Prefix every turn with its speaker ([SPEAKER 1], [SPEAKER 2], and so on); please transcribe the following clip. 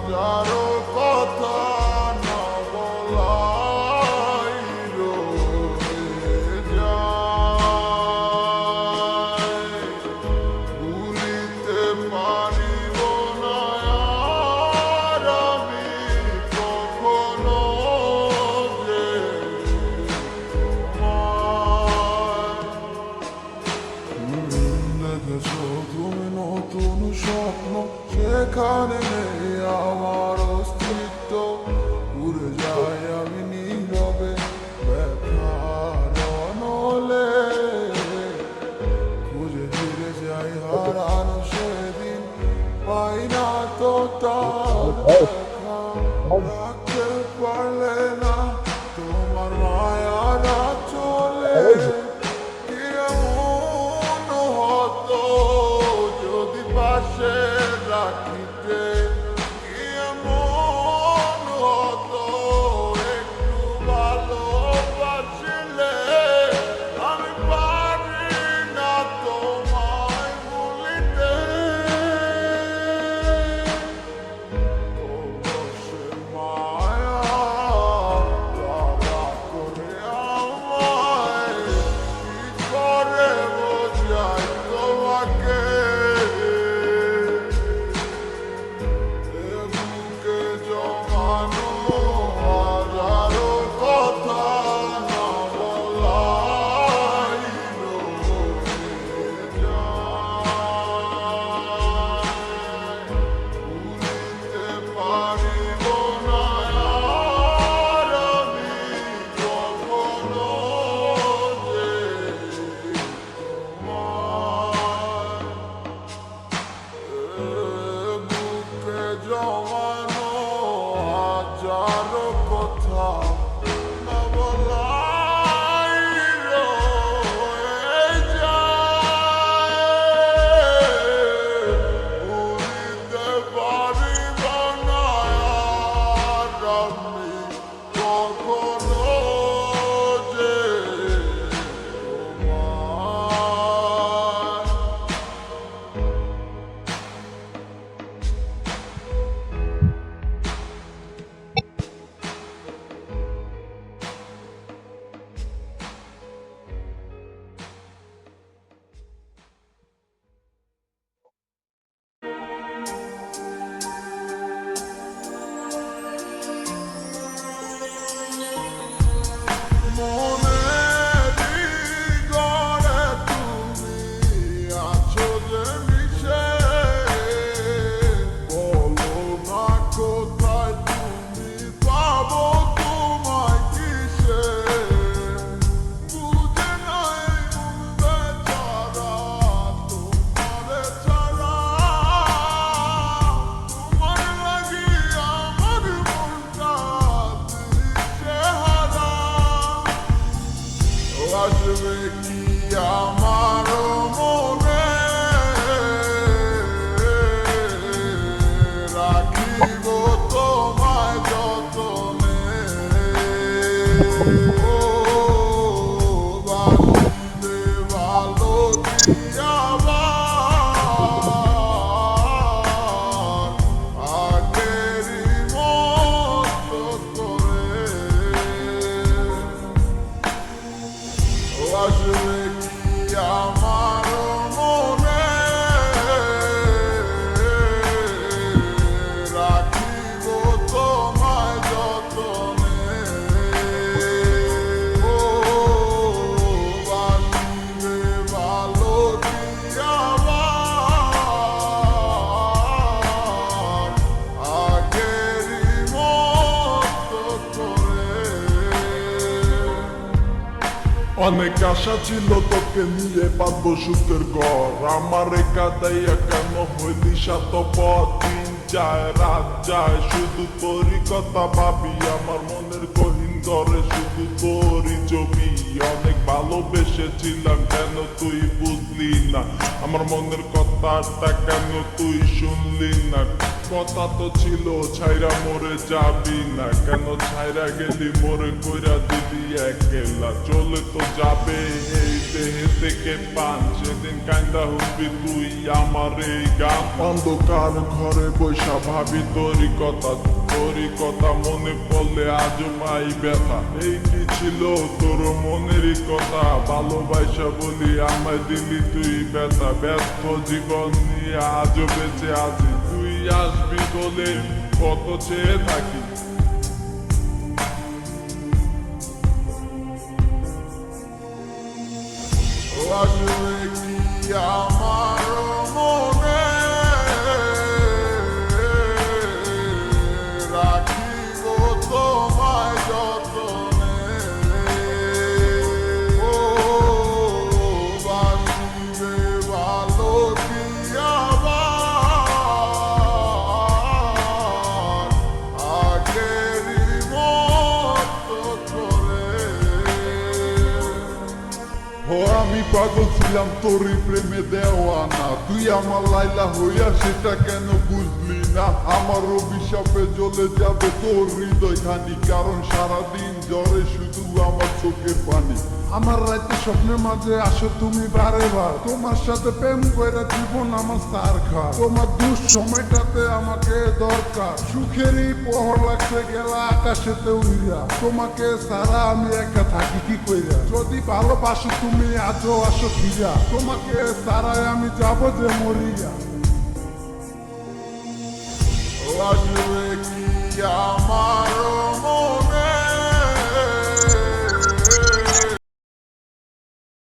[SPEAKER 1] হাজারো কথা না বলাই রয়ে যায়, ভুলিতে পারিব না আর আমি কখনো যে দেখেছ তুমি নতুন স্বপ্ন, সেখানে নেই আমার অস্তিত্ব, উড়ে যাই আমি নীরবে ব্যথার নলে, খুঁজে ফিরে যাই হারানো সেদিন, পাই না তো তার দেখা, রাখতে পারলে না তোমার মায়ারা চলে, কি এমন হতো যদি পাশে রাখিতে, কি এমন হতো একটু ভালোবাসিলে, আমি পারি না তোমায় ভুলিতে, সে মায়া তারা করে আমায়, কি করে বোঝাই তোমাকে, বুকে জমানো হাজারো কথা না বলাই রয়ে যায়, ভুলিতে পারিব না আর আমি কখনো যে তোমার, বুকে জমানো হাজারো কথা না বলাই রয়ে যায়, ভুলিতে পারিব না আর আমি কখনো যে তোমার। মনেরই ঘরে তুমি আছো যে মিশে, বলো না কোথায় তুমি পাবো তোমায় কিসে, বুঝে নাই মন বেচারা তোমারে ছাড়া, তোমার লাগি আমার মনটা দিশেহারা, আসবে কি আমার মনে, রাখিব তোমায় যতনে, ও বাসিবে ভালো দিয়াবার, আগেরই মতো করে, আসবে কি আমার মনে, রাখিব তোমায় যতনে, ও বাসিবে ভালো দিয়াবার, আগেরই মতো করে। অনেক আশা ছিল তোকে নিয়ে পাবো সুখের ঘর, আমার কাদাইয়া কেন হইলি স্বার্থপর, দিন যায় রাত যায় শুধু তোরই কথা ভাবি, আমার মনের গহীন ঘরে শুধু তোরই ছবি, অনেক ভালোবেসেছিলাম কেন তুই বুঝলি না, আমার মনের কথাটা কেন তুই শুনলি না, কথা তো ছিল ছাইরা মরে যাবি না, কেন ছাইরা গেলি মোরে কইরা দিলি একলা, চলে তো যাবে এই দেহে থেকে পান, সেদিন কান্দা হবি তুই আমার এই গান, অন্ধকার ঘরে বসে বৈশা ভাবি তোরই কথা মনে পড়লে আজও পাই ব্যথা। এই কি ছিল তোর মনেরই কথা, ভালোবাসা বলি আমায় দিলি তুই ব্যথা। ব্যর্থ জীবন নিয়ে আজও বেঁচে আছি, তুই আসবি বলে কত চেয়ে থাকি। আসবে কি আমার মনে রাখিব তোমায় যতনে, ও বাসিবে ভালো কি আবার আগেরই মতো করে। ও আমি পাগল ছিলাম তোরই প্রেমে দেওয়ানা, তুই আমার লাইলা হইয়া সেটা কেন বুঝলি না? আমার অভিশাপে জ্বলে যাবে তোর হৃদয় খানি, কারণ সারাদিন জ্বরে শুধু আমার চোখের পানি। আমার রাতে স্বপ্নের মাঝে আসো তুমি বারে বার, তোমার সাথে প্রেম কইরা জীবন আমার সার খা। তোমার দুঃসময়টাতে আমাকে দরকার, সুখেরই পহর লাগছে গেলা আকাশেতে উইরা। তোমাকে সারা আমি একা থাকি কি কইরা? যদি ভালোবাসো তুমি আজও আসো ফিরা, তোমাকে সারায় আমি যাবো যে মরিয়া। আসবে